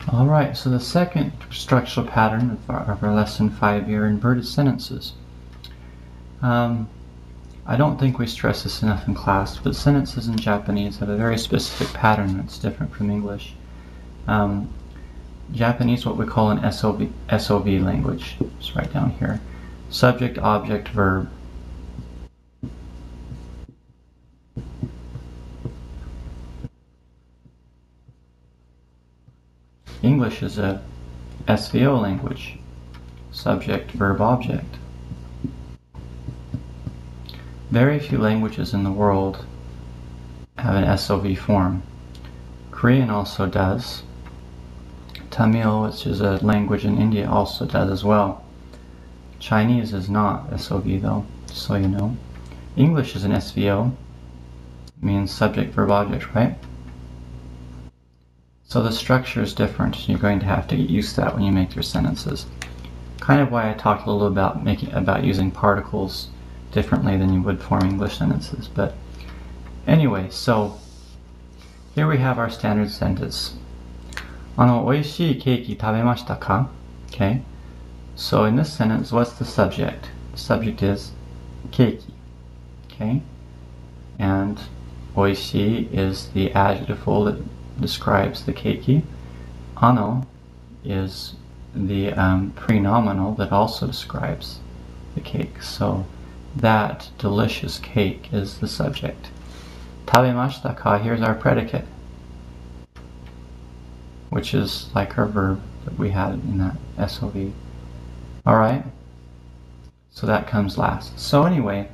Alright, so the second structural pattern of our lesson 5 here, inverted sentences. I don't think we stress this enough in class, but sentences in Japanese have a very specific pattern that's different from English. Japanese, what we call an SOV language. It's right down here. Subject, object, verb. English is a SVO language. Subject, verb, object. Very few languages in the world have an SOV form. Korean also does. Tamil, which is a language in India, also does as well. Chinese is not SOV though, just so you know. English is an SVO, means subject, verb, object, right? So the structure is different. You're going to have to get used to that when you make your sentences. Kind of why I talked a little about using particles differently than you would form English sentences. But anyway, so here we have our standard sentence. 美味しいケーキ食べましたか? Okay. So in this sentence, what's the subject? The subject is keiki. Okay. And 美味しい is the adjective that describes the keiki. Ano is the prenominal that also describes the cake. So that delicious cake is the subject. Tabemashita ka, here's our predicate, which is like our verb that we had in that SOV. Alright, so that comes last. So anyway,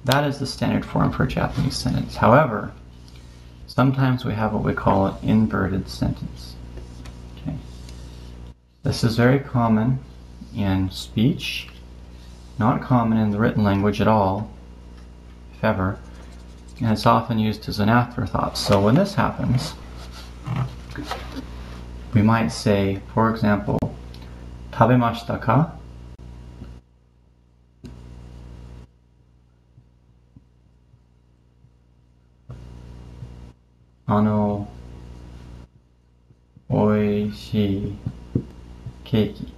that is the standard form for a Japanese sentence. However, sometimes we have what we call an inverted sentence. Okay. This is very common in speech, not common in the written language at all, if ever, and it's often used as an afterthought. So when this happens, we might say, for example, 食べましたか? Ano, 美味しいケーキ.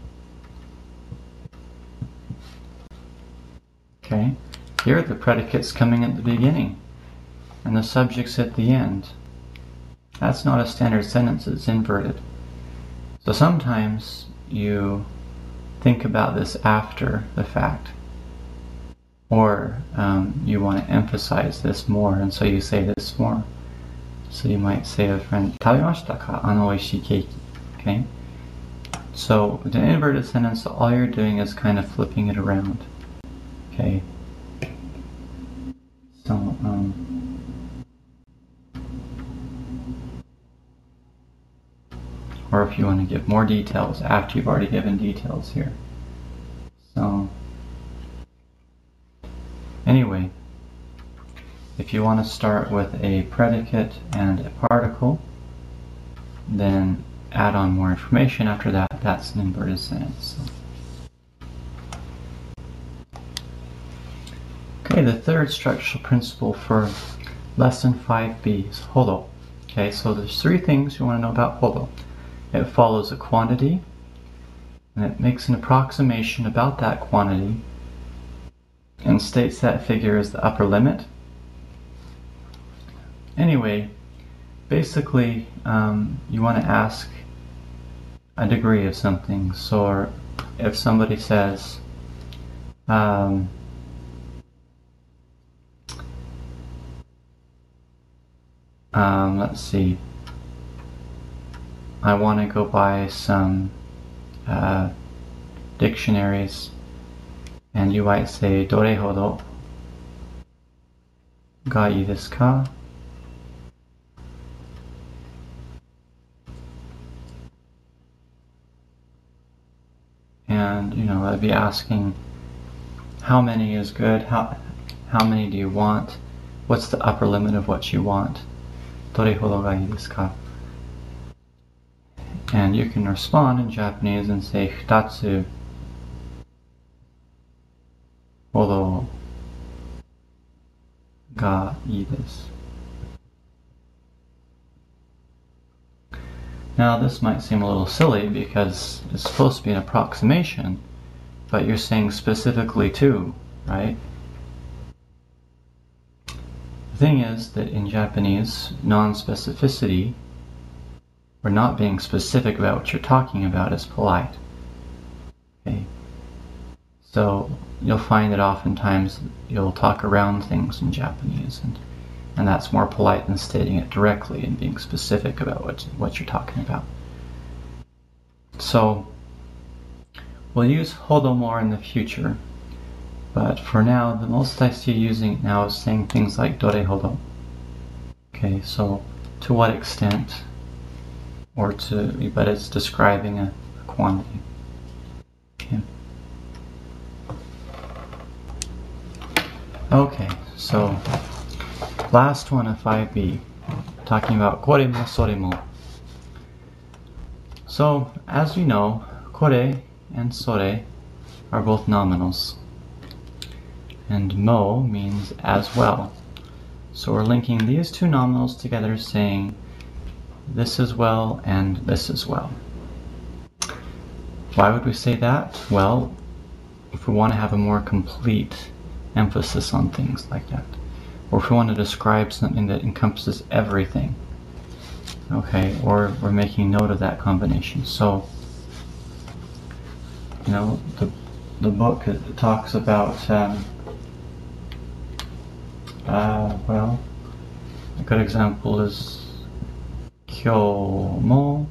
Okay, here the predicate's coming at the beginning and the subject's at the end. That's not a standard sentence, it's inverted. So sometimes you think about this after the fact, or you want to emphasize this more, and so you say this more. So you might say to a friend, 食べましたか? 美味しいケーキ. Okay? So with an inverted sentence, all you're doing is kind of flipping it around. Okay? So, or if you want to give more details after you've already given details here. So, anyway, if you want to start with a predicate and a particle, then add on more information after that. That's an inverted sentence. Okay, the third structural principle for lesson 5b is hodo. Okay, so there's three things you want to know about hodo. It follows a quantity, and it makes an approximation about that quantity, and states that figure as the upper limit. Anyway, basically, you want to ask a degree of something. So if somebody says, let's see, I want to go buy some dictionaries, and you might say, どれほどがいいですか? And, you know, I'd be asking, how many is good? How many do you want? What's the upper limit of what you want? どれほどがいいですか? And you can respond in Japanese and say, 二つほどがいいです. Now this might seem a little silly because it's supposed to be an approximation, but you're saying specifically to, right? The thing is that in Japanese, non-specificity, or not being specific about what you're talking about, is polite. Okay. So you'll find that oftentimes you'll talk around things in Japanese, and that's more polite than stating it directly and being specific about what you're talking about. So we'll use hodo more in the future, but for now, the most I see using it now is saying things like dore hodo. Okay, so to what extent, but it's describing a quantity. Okay. Okay, so last one of 5b, talking about kore mo sore mo. So, as you know, kore and sore are both nominals, and mo means as well. So we're linking these two nominals together, saying this as well and this as well. Why would we say that? Well, if we want to have a more complete emphasis on things like that, or if we want to describe something that encompasses everything, okay, or we're making note of that combination. So, you know, the book talks about, well, a good example is kyou mo,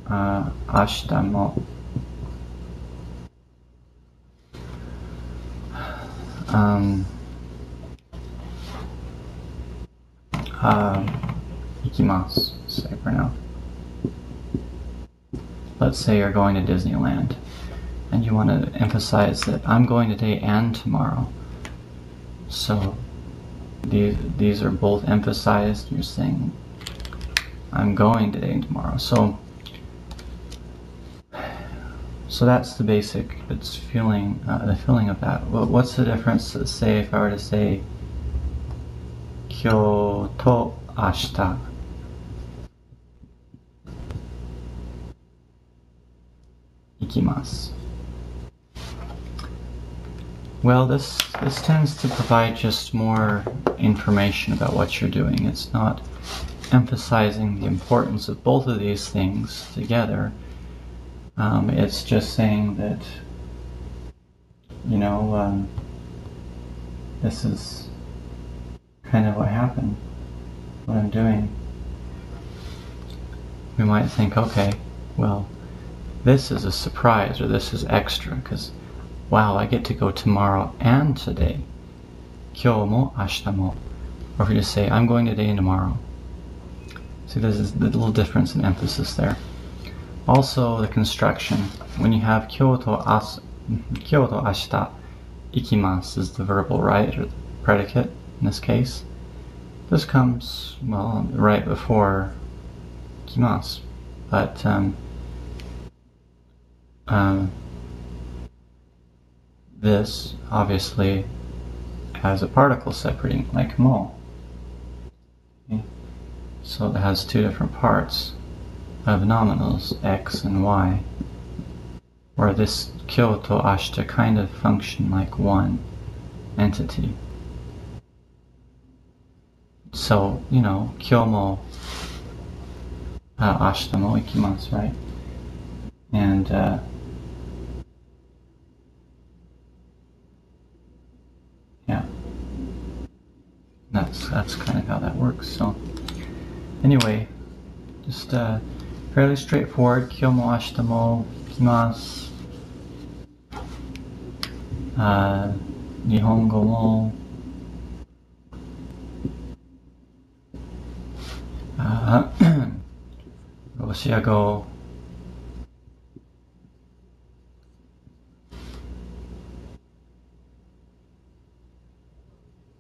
ashita mo. Ikimasu, say for now. Let's say you're going to Disneyland and you want to emphasize that I'm going today and tomorrow. So these are both emphasized. You're saying I'm going today and tomorrow. So that's the basic. It's feeling the feeling of that. What's the difference? Say if I were to say kyou to ashita. Ikimasu. Well, this tends to provide just more information about what you're doing. It's not emphasizing the importance of both of these things together. It's just saying that, you know, this is kind of what happened, what I'm doing. We might think, okay, well, this is a surprise, or this is extra, because, wow, I get to go tomorrow and today. Kyou mo ashita mo. Or if you just say, I'm going today and tomorrow. See, there's a little difference in emphasis there. Also, the construction. When you have kyou to ashita, ikimasu is the verbal right, or the predicate in this case. This comes, well, right before ikimasu. But, this obviously has a particle separating, like mo. Okay. So it has two different parts of nominals, x and y, where this kyou to ashita kind of function like one entity. So, you know, kyou mo ashita mo ikimasu, right? And yeah, that's kind of how that works. So anyway, just fairly straightforward. Kyou mo ashita mo ikimasu. Nihongo mo Roshiago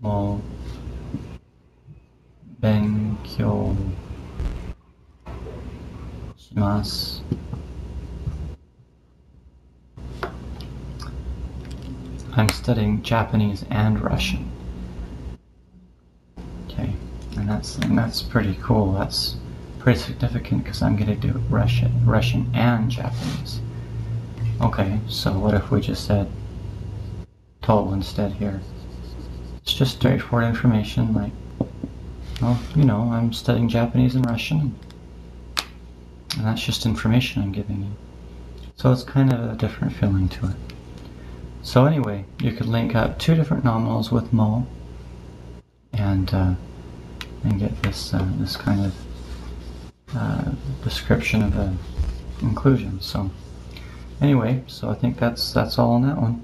mo benkyou shimasu. I'm studying Japanese and Russian. Okay, and that's pretty cool. That's pretty pretty significant because I'm going to do Russian and Japanese. Okay, so what if we just said total instead here? It's just straightforward information like, well, you know, I'm studying Japanese and Russian, and that's just information I'm giving you. So it's kind of a different feeling to it. So anyway, you could link up two different nominals with mo, and get this this kind of description of the inclusion. So anyway, so I think that's all on that one.